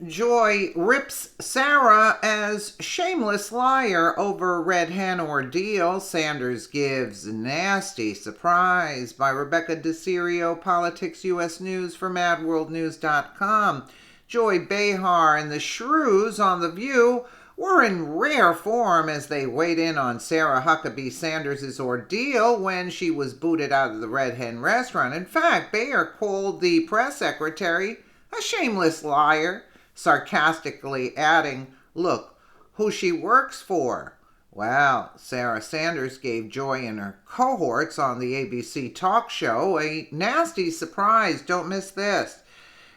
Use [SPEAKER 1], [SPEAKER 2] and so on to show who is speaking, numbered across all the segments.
[SPEAKER 1] Joy rips Sarah as shameless liar over red hen ordeal. Sanders gives nasty surprise by Rebecca DeCirio, Politics US News for MadWorldNews.com. Joy Behar and the Shrews on The View were in rare form as they weighed in on Sarah Huckabee Sanders' ordeal when she was booted out of the Red Hen restaurant. In fact, Behar called the press secretary a shameless liar, sarcastically adding, "Look who she works for." Well, Sarah Sanders gave Joy and her cohorts on the ABC talk show a nasty surprise. Don't miss this.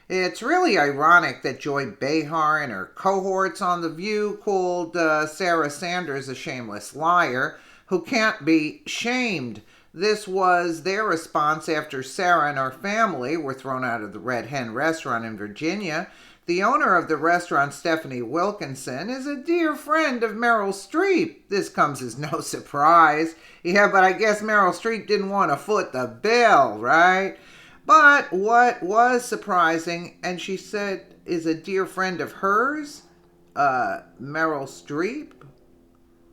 [SPEAKER 1] It's really ironic that Joy Behar and her cohorts on The View called Sarah Sanders a shameless liar who can't be shamed. This was their response after Sarah and her family were thrown out of the Red Hen restaurant in Virginia. The owner of the restaurant, Stephanie Wilkinson, is a dear friend of Meryl Streep. This comes as no surprise. Yeah, but I guess Meryl Streep didn't want to foot the bill, right? But what was surprising, and she said is a dear friend of hers, Meryl Streep?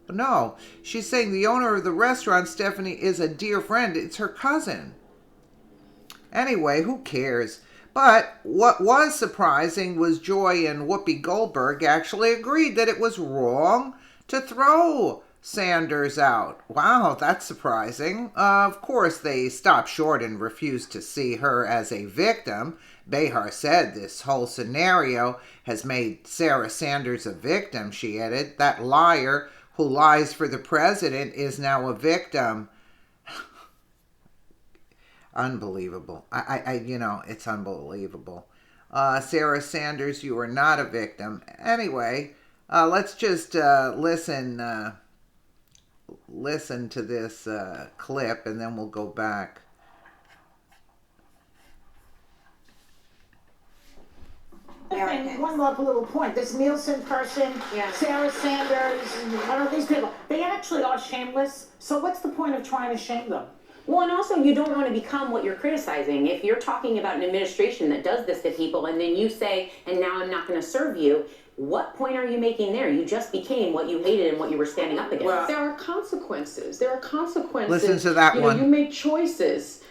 [SPEAKER 1] No, she's saying the owner of the restaurant, Stephanie, is a dear friend. It's her cousin. Anyway, who cares? But what was surprising was Joy and Whoopi Goldberg actually agreed that it was wrong to throw Sanders out. Wow, that's surprising. Of course, they stopped short and refused to see her as a victim. Behar said this whole scenario has made Sarah Sanders a victim, she added. That liar who lies for the president is now a victim. Unbelievable. It's unbelievable. Sarah Sanders, you are not a victim. Anyway, let's just listen to this clip, and then we'll go back.
[SPEAKER 2] And one little point. This Nielsen person, Sarah Sanders, one of these people, they actually are shameless. So what's the point of trying to shame them?
[SPEAKER 3] Well, and also you don't want to become what you're criticizing. If you're talking about an administration that does this to people and then you say, and now I'm not going to serve you, what point are you making there? You just became what you hated and what you were standing up against.
[SPEAKER 4] Well, there are consequences. There are consequences.
[SPEAKER 1] Listen to that one.
[SPEAKER 4] You make choices.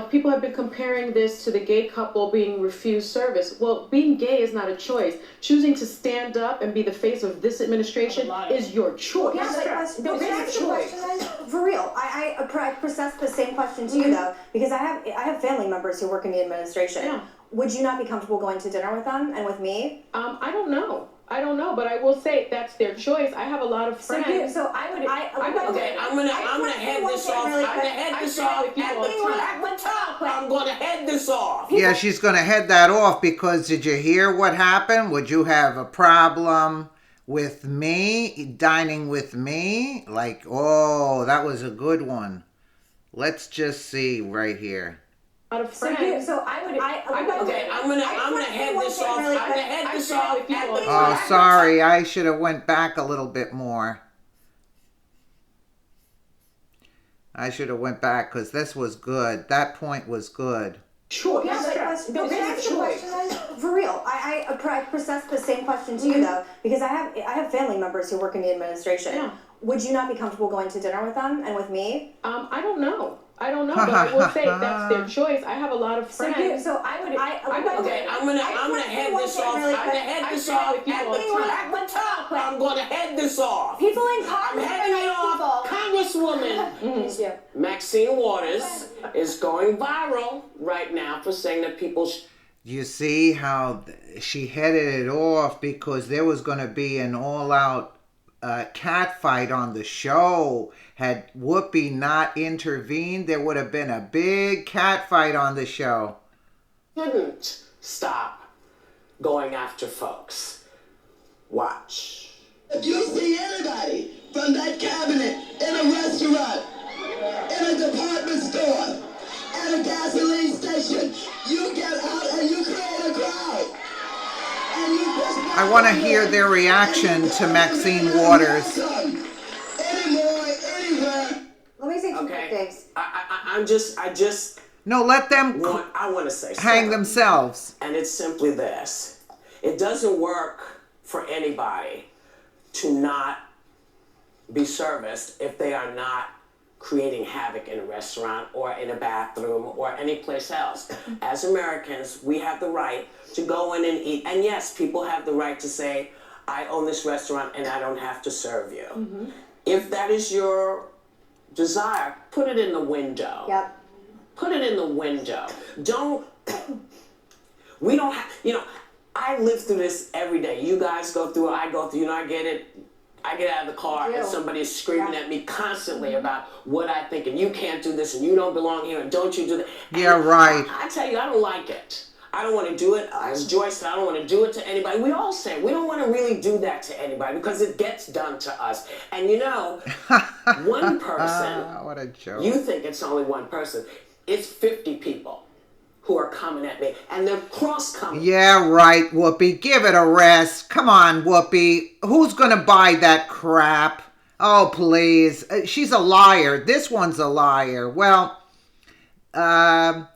[SPEAKER 4] People have been comparing this to the gay couple being refused service. Well, being gay is not a choice. Choosing to stand up and be the face of this administration is your choice.
[SPEAKER 5] For real, I process the same question to you though, because I have family members who work in the administration.
[SPEAKER 4] Yeah.
[SPEAKER 5] Would you not be comfortable going to dinner with them and with me?
[SPEAKER 4] I don't know, but I will say that's their choice. I have a lot of friends.
[SPEAKER 5] I'm gonna
[SPEAKER 6] head this off. I'm gonna head this off.
[SPEAKER 1] Yeah, she's going to head that off because did you hear what happened? Would you have a problem with me, dining with me? Like, oh, that was a good one. Let's just see right here.
[SPEAKER 4] I'm gonna head this off.
[SPEAKER 1] Oh, sorry. I should have went back a little bit more. I should have went back because this was good. That point was good.
[SPEAKER 4] Choice.
[SPEAKER 5] For real, I process the same question to you though, because I have family members who work in the administration.
[SPEAKER 4] Yeah.
[SPEAKER 5] Would you not be comfortable going to dinner with them and with me?
[SPEAKER 4] I don't know, but I will say that's their choice. I have a lot of friends.
[SPEAKER 6] I'm gonna head this off. I'm gonna head this off.
[SPEAKER 5] People in cars.
[SPEAKER 6] I'm heading it off. Congresswoman Maxine Waters is going viral right now for saying that people.
[SPEAKER 1] You see how she headed it off because there was going to be an all-out cat fight on the show. Had Whoopi not intervened, there would have been a big cat fight on the show.
[SPEAKER 6] Shouldn't stop going after folks. Watch.
[SPEAKER 7] If you see anybody from that cabinet in a restaurant, in a department store, at a gasoline station, you get out and you create a crowd.
[SPEAKER 1] I want to hear their reaction to Maxine Waters.
[SPEAKER 5] Let me say two quick things.
[SPEAKER 6] I just
[SPEAKER 1] No, let them
[SPEAKER 6] I want to say
[SPEAKER 1] hang
[SPEAKER 6] something.
[SPEAKER 1] themselves.
[SPEAKER 6] And it's simply this. It doesn't work for anybody to not be serviced if they are not creating havoc in a restaurant or in a bathroom or any place else. As Americans, we have the right to go in and eat. And yes, people have the right to say, I own this restaurant and I don't have to serve you. Mm-hmm. If that is your desire, put it in the window.
[SPEAKER 5] Yep.
[SPEAKER 6] Put it in the window. We don't have, I live through this every day. You guys go through it, I go through, I get it. I get out of the car and somebody is screaming at me constantly about what I think, and you can't do this, and you don't belong here, and don't you do that.
[SPEAKER 1] Yeah, right.
[SPEAKER 6] I tell you, I don't like it. I don't want to do it. As Joyce said, I don't want to do it to anybody. We all say we don't want to really do that to anybody because it gets done to us. And one person,
[SPEAKER 1] what a joke.
[SPEAKER 6] You think it's only one person. It's 50 people who are coming at me, and they're cross-coming.
[SPEAKER 1] Yeah, right, Whoopi. Give it a rest. Come on, Whoopi. Who's going to buy that crap? Oh, please. She's a liar. This one's a liar. Well, the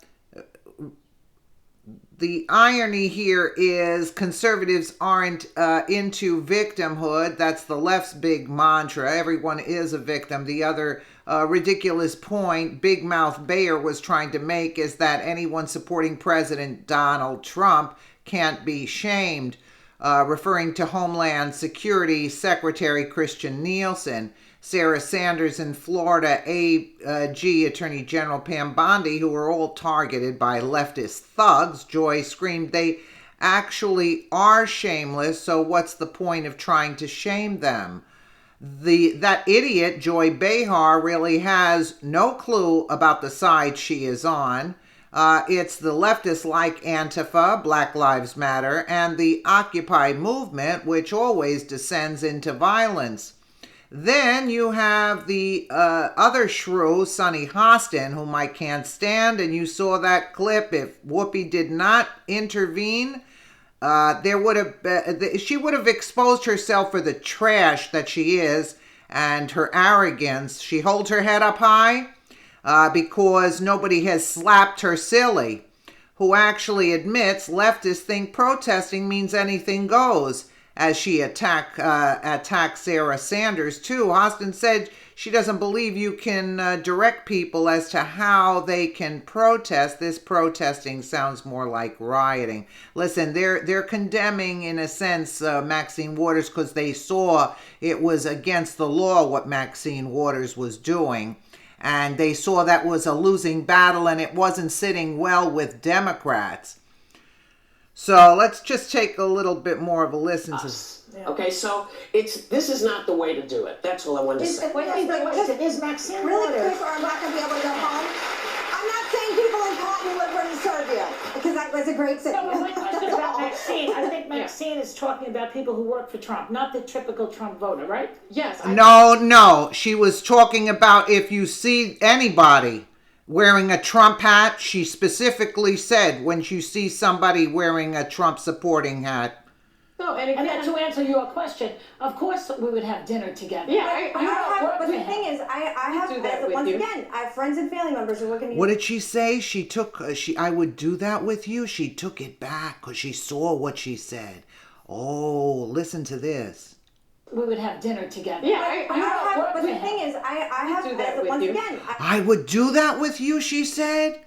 [SPEAKER 1] irony here is conservatives aren't into victimhood. That's the left's big mantra. Everyone is a victim. The other ridiculous point Big Mouth Bayer was trying to make is that anyone supporting President Donald Trump can't be shamed, referring to Homeland Security Secretary Christian Nielsen. Sarah Sanders in Florida, AG Attorney General Pam Bondi, who were all targeted by leftist thugs. Joy screamed they actually are shameless, so what's the point of trying to shame them? That idiot, Joy Behar, really has no clue about the side she is on. It's the leftist like Antifa, Black Lives Matter, and the Occupy movement, which always descends into violence. Then you have the other shrew, Sonny Hostin, whom I can't stand, and you saw that clip. If Whoopi did not intervene, she would have exposed herself for the trash that she is and her arrogance. She holds her head up high because nobody has slapped her silly, who actually admits leftists think protesting means anything goes, as she attacked Sarah Sanders too. Hostin said she doesn't believe you can direct people as to how they can protest. This protesting sounds more like rioting. Listen, they're condemning, in a sense, Maxine Waters because they saw it was against the law what Maxine Waters was doing. And they saw that was a losing battle and it wasn't sitting well with Democrats. So let's just take a little bit more of a listen to this.
[SPEAKER 6] Yeah. Okay, so this is not the way to do it. That's all I wanted to say.
[SPEAKER 2] Is Maxine
[SPEAKER 5] really
[SPEAKER 2] Waters
[SPEAKER 5] quick, or I'm not going to be able to go home? I'm not saying people in Taunton live ready to serve you, because that was a great city.
[SPEAKER 2] No, my question about Maxine. I think Maxine is talking about people who work for Trump, not the typical Trump voter, right?
[SPEAKER 4] Yes.
[SPEAKER 1] No. She was talking about if you see anybody wearing a Trump hat. She specifically said when you see somebody wearing a Trump supporting hat.
[SPEAKER 4] No, and
[SPEAKER 2] then to answer your question, of course we would have dinner together.
[SPEAKER 4] Yeah,
[SPEAKER 5] but the thing is, I have friends and family members who work in the
[SPEAKER 1] What did she say? I would do that with you. She took it back because she saw what she said. Oh, listen to this.
[SPEAKER 2] We would have dinner together.
[SPEAKER 5] Yeah, but the thing is, I have
[SPEAKER 4] do that
[SPEAKER 5] once
[SPEAKER 4] with you.
[SPEAKER 5] again.
[SPEAKER 1] I would do that with you, she said.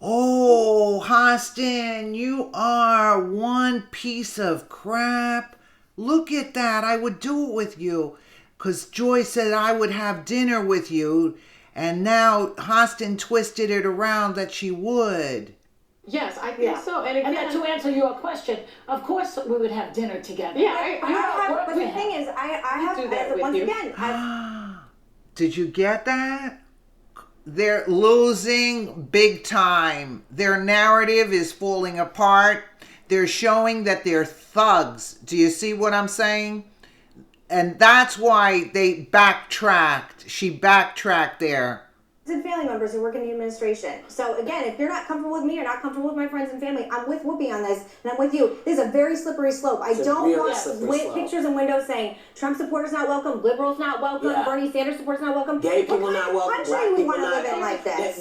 [SPEAKER 1] Oh, Hostin, you are one piece of crap. Look at that. I would do it with you. Because Joy said I would have dinner with you. And now Hostin twisted it around that she would.
[SPEAKER 4] Yes, I think so. And again,
[SPEAKER 2] then to answer your question, of course we would have dinner together.
[SPEAKER 4] Yeah,
[SPEAKER 5] but the thing is, I have
[SPEAKER 4] do that with
[SPEAKER 5] once
[SPEAKER 4] you.
[SPEAKER 5] again.
[SPEAKER 1] Did you get that? They're losing big time. Their narrative is falling apart. They're showing that they're thugs. Do you see what I'm saying? And that's why they backtracked. She backtracked there.
[SPEAKER 5] and family members who work in the administration. So again, if you're not comfortable with me, you're not comfortable with my friends and family, I'm with Whoopi on this, and I'm with you. This is a very slippery slope. I don't want pictures and windows saying Trump supporters not welcome, liberals not welcome, Bernie Sanders supporters not welcome.
[SPEAKER 6] Gay people not welcome, black people
[SPEAKER 5] want to
[SPEAKER 6] not
[SPEAKER 5] live in like this?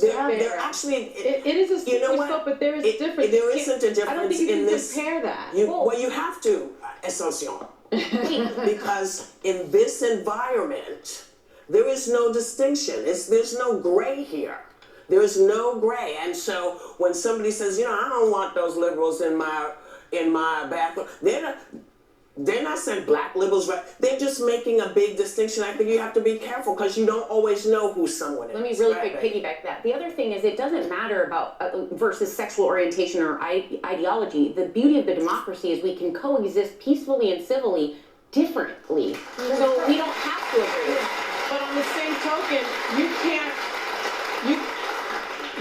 [SPEAKER 6] They're actually...
[SPEAKER 4] It is a slippery slope, but there is a difference.
[SPEAKER 6] There isn't a difference.
[SPEAKER 4] I don't think you can
[SPEAKER 6] in this.
[SPEAKER 4] compare that.
[SPEAKER 6] Well, you have to, Ascension. Because in this environment, there is no distinction. There's no gray here. There is no gray. And so when somebody says, you know, I don't want those liberals in my bathroom, they're not saying black liberals, right? They're just making a big distinction. I think you have to be careful because you don't always know who someone is.
[SPEAKER 3] Let me really quick piggyback that. The other thing is it doesn't matter about versus sexual orientation or ideology. The beauty of the democracy is we can coexist peacefully and civilly differently. So we don't have to agree.
[SPEAKER 4] But on the same token,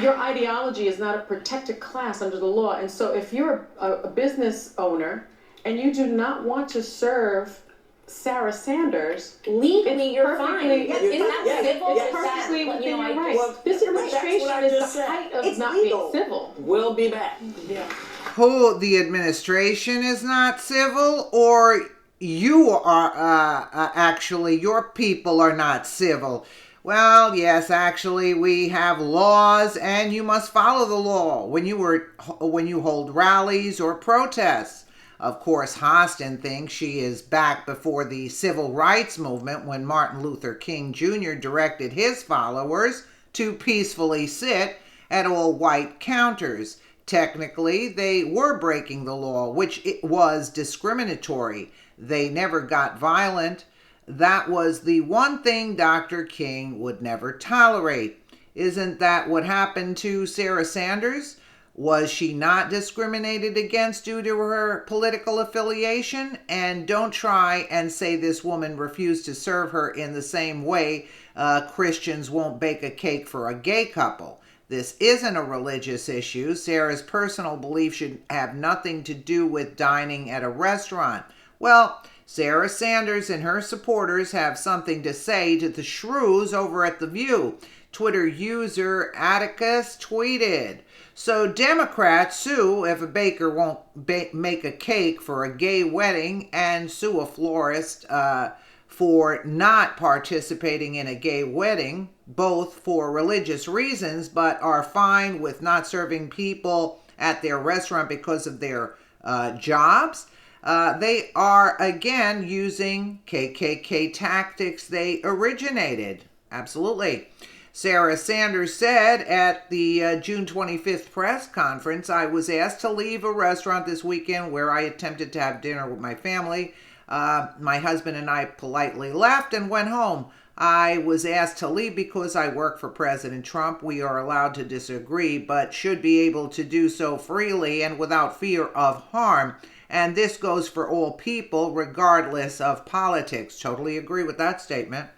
[SPEAKER 4] your ideology is not a protected class under the law. And so if you're a business owner and you do not want to serve Sarah Sanders,
[SPEAKER 3] legally you're fine. Isn't that civil?
[SPEAKER 4] It's perfectly within your rights. Well, this administration is the height of not being civil.
[SPEAKER 6] We'll be back.
[SPEAKER 4] Yeah.
[SPEAKER 1] Who, the administration is not civil, or you are actually, your people are not civil? Well, yes, actually, we have laws, and you must follow the law when you hold rallies or protests. Of course, Hostin thinks she is back before the civil rights movement when Martin Luther King Jr. directed his followers to peacefully sit at all white counters. Technically, they were breaking the law, which it was discriminatory. They never got violent. That was the one thing Dr. King would never tolerate. Isn't that what happened to Sarah Sanders? Was she not discriminated against due to her political affiliation? And don't try and say this woman refused to serve her in the same way Christians won't bake a cake for a gay couple. This isn't a religious issue. Sarah's personal belief should have nothing to do with dining at a restaurant. Well, Sarah Sanders and her supporters have something to say to the Shrews over at The View. Twitter user Atticus tweeted, "So Democrats sue if a baker won't make a cake for a gay wedding and sue a florist for not participating in a gay wedding, both for religious reasons, but are fine with not serving people at their restaurant because of their jobs. They are, again, using KKK tactics they originated." Absolutely. Sarah Sanders said at the June 25th press conference, "I was asked to leave a restaurant this weekend where I attempted to have dinner with my family. My husband and I politely left and went home. I was asked to leave because I work for President Trump. We are allowed to disagree, but should be able to do so freely and without fear of harm. And this goes for all people, regardless of politics." Totally agree with that statement.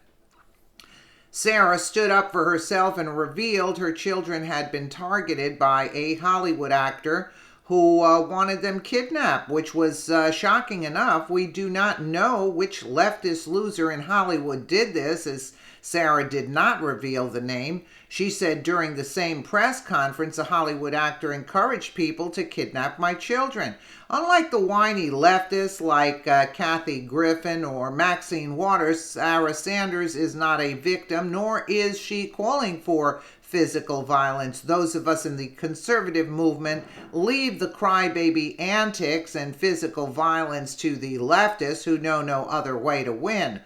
[SPEAKER 1] Sarah stood up for herself and revealed her children had been targeted by a Hollywood actor who wanted them kidnapped, which was shocking enough. We do not know which leftist loser in Hollywood did this, as Sarah did not reveal the name. She said during the same press conference, a Hollywood actor encouraged people to kidnap my children. Unlike the whiny leftists like Kathy Griffin or Maxine Waters, Sarah Sanders is not a victim, nor is she calling for physical violence. Those of us in the conservative movement leave the crybaby antics and physical violence to the leftists who know no other way to win.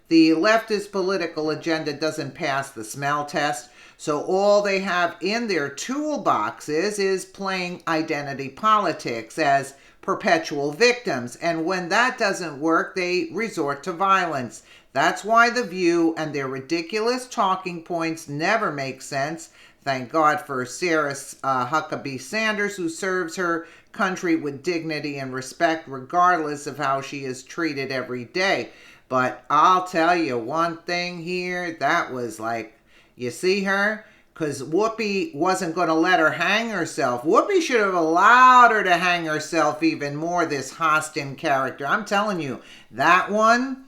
[SPEAKER 1] The leftist political agenda doesn't pass the smell test, so all they have in their toolboxes is playing identity politics as perpetual victims, and when that doesn't work, they resort to violence. That's why The View and their ridiculous talking points never make sense. Thank God for Sarah Huckabee Sanders, who serves her country with dignity and respect, regardless of how she is treated every day. But I'll tell you one thing here, that was like, you see her? Because Whoopi wasn't going to let her hang herself. Whoopi should have allowed her to hang herself even more, this Hostin character. I'm telling you, that one,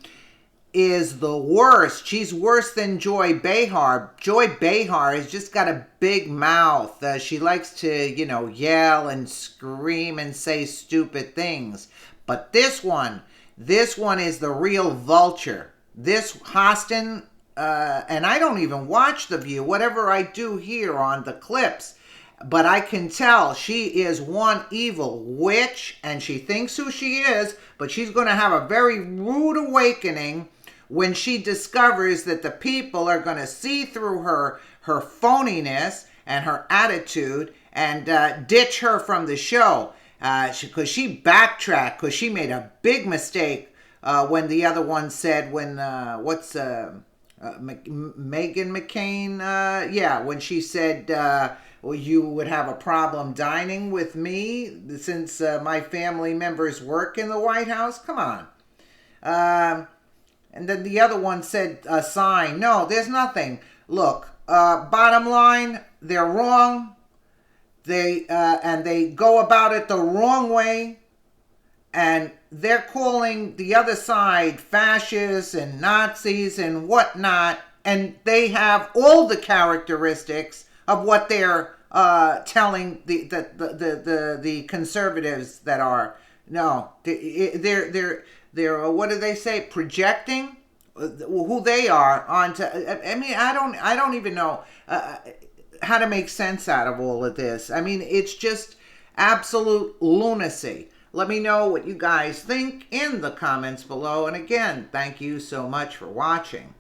[SPEAKER 1] is the worst. She's worse than Joy Behar. Joy Behar has just got a big mouth. She likes to, yell and scream and say stupid things. But this one is the real vulture. This Hostin, and I don't even watch The View, whatever I do here on the clips, but I can tell she is one evil witch, and she thinks who she is, but she's going to have a very rude awakening when she discovers that the people are going to see through her phoniness and her attitude and ditch her from the show. Because she backtracked, because she made a big mistake when the other one said, Meghan McCain, when she said, well, you would have a problem dining with me since my family members work in the White House? Come on. And then the other one said a sign. No, there's nothing. Look, bottom line, they're wrong. They go about it the wrong way. And they're calling the other side fascists and Nazis and whatnot. And they have all the characteristics of what they're telling the conservatives that are. No, they're what do they say? Projecting who they are onto. I mean, I don't even know how to make sense out of all of this. I mean, it's just absolute lunacy. Let me know what you guys think in the comments below. And again, thank you so much for watching.